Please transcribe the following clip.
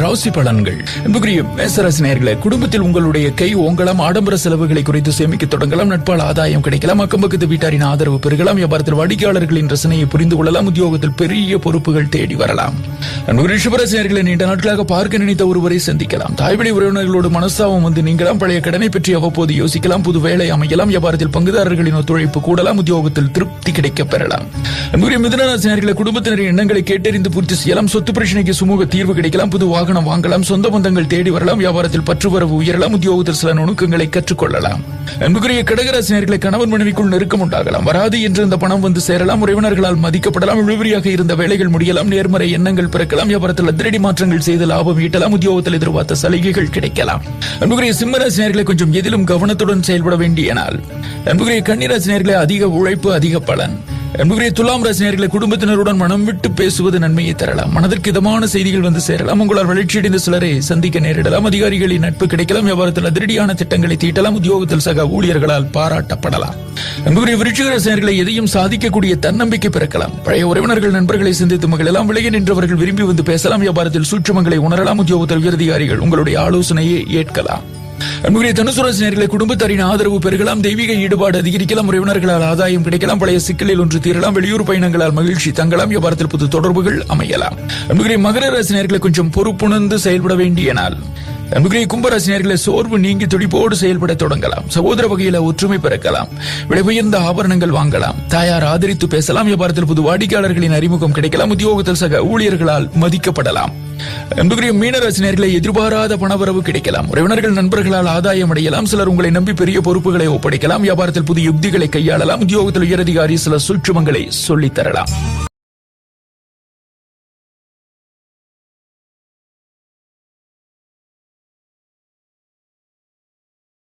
ராசி பலன்கள். அன்புக்குரிய மேசராசி நேயர்களே, குடும்பத்தில் உங்களுடைய கை ஓங்கலாம், ஆடம்பர செலவுகளை குறைத்து சேமிக்க தொடங்கலாம், நட்பால் ஆதாயம் கிடைக்கலாம், அக்கம் பக்கத்து வீட்டாரின் ஆதரவு பெருகலாம், வியாபாரத்தில் வாடிக்கையாளர்களின் ரசனையை புரிந்து கொள்ளலாம், உத்தியோகத்தில் பெரிய பொறுப்புகள் தேடி வரலாம். அன்புக்குரிய ரிஷபராசி நேயர்களே, நீண்ட நாட்களாக பார்க்க நினைத்த ஒருவரை சந்திக்கலாம், தாய்வழி உறவினர்களோடு மனஸ்தாபம் வந்து நீங்களாம், பழைய கடனை பற்றி அவ்வப்போது யோசிக்கலாம், புது வேலை அமையலாம், வியாபாரத்தில் பங்குதாரர்களின் ஒத்துழைப்பு கூடலாம், உத்தியோகத்தில் திருப்தி கிடைக்க பெறலாம். அன்புக்குரிய மிதுனராசி நேயர்களே, குடும்பத்தினரின் எண்ணங்களை கேட்டறிந்து பூர்த்தி செய்யலாம், சொத்து பிரச்சனைக்கு சுமூக தீர்வு கிடைக்கலாம், புது வாகனம் வாங்கலாம், சொந்த பந்தங்கள் தேடி வரலாம், வியாபாரத்தில் பற்றுவரவு உயரலாம், உத்தியோகத்தில் சில நுணுக்கங்களை கற்றுக்கொள்ளலாம். அன்புக்குரிய கடகராசி நேயர்களே, கணவன் மனைவிக்குள் நெருக்கம் உண்டாகலாம், வராது என்று இந்த பணம் வந்து சேரலாம், உறவினர்களால் மதிக்கப்படலாம், இழுபறியாக இருந்த வேலைகள் முடியலாம், நேர்மறை எண்ணங்கள் பிறக்கலாம், வியாபாரத்தில் அதிரடி மாற்றங்கள் செய்து லாபம் ஈட்டலாம், உத்தியோகத்தில் எதிர்பார்த்த சலுகைகள் கிடைக்கலாம். அன்புக்குரிய சிம்மராசி நேயர்களே, கொஞ்சம் எதிலும் கவனத்துடன் செயல்பட வேண்டிய நாள். அன்புக்குரிய கன்னிராசி நேயர்களே, அதிக உழைப்பு அதிக பலன். அன்புக்குரிய துலாம் ராசி நேயர்களே, குடும்பத்தினருடன் மனம் விட்டு பேசுவது நன்மையை தரலாம், மனதிற்கு இதமான செய்திகள் வந்து சேரலாம், உங்களால் வளர்ச்சியடைந்த சிலரை சந்திக்க நேரிடலாம், அதிகாரிகளின் நட்பு கிடைக்கலாம், வியாபாரத்தில் அதிரடியான திட்டங்களை தீட்டலாம், உத்தியோகத்தில் சக ஊழியர்களால் பாராட்டப்படலாம். அன்புக்குரிய விருச்சிக ராசி நேயர்களே, எதையும் சாதிக்கக்கூடிய தன்னம்பிக்கை பிறக்கலாம், பழைய உறவினர்கள் நண்பர்களை சந்தித்து மகிழலாம், விலகி நின்றவர்கள் விரும்பி வந்து பேசலாம், வியாபாரத்தில் சூட்சுமங்களை உணரலாம், உத்தியோகத்தில் உயரதிகாரிகள் உங்களுடைய ஆலோசனையை ஏற்கலாம். அன்புக்குரிய தனுசு ராசி நேயர்களே, குடும்பத்தாரின் ஆதரவு பெருகலாம், தெய்வீக ஈடுபாடு அதிகரிக்கலாம், உறவினர்களால் ஆதாயம் கிடைக்கலாம், பழைய சிக்கலில் ஒன்று தீரலாம், வெளியூர் பயணங்களால் மகிழ்ச்சி தங்கலாம், வியாபாரத்தில் புது தொடர்புகள் அமையலாம். அன்புக்குரிய மகர ராசி நேயர்களே, கொஞ்சம் பொறுப்புணர்ந்து செயல்பட வேண்டிய நாள். அன்புக்குரிய கும்பராசி நேயர்களே, சோர்வு நீங்கி துடிப்போடு செயல்பட தொடங்கலாம், சகோதர வகையில ஒற்றுமை பிறக்கலாம், விலை உயர்ந்த ஆபரணங்கள் வாங்கலாம், தாயார் ஆதரித்து பேசலாம், வியாபாரத்தில் புது வாடிக்கையாளர்களின் அறிமுகம் கிடைக்கலாம், உத்தியோகத்தில் சக ஊழியர்களால் மதிக்கப்படலாம். அன்புக்குரிய மீனராசி நேயர்களே, எதிர்பாராத பணவரவு கிடைக்கலாம், உறவினர்கள் நண்பர்களால் ஆதாயம் அடையலாம், சிலர் உங்களை நம்பி பெரிய பொறுப்புகளை ஒப்படைக்கலாம், வியாபாரத்தில் புது யுக்திகளை கையாளலாம், உத்தியோகத்தில் உயரதிகாரி சில சூட்சுமங்களை சொல்லித் தரலாம்.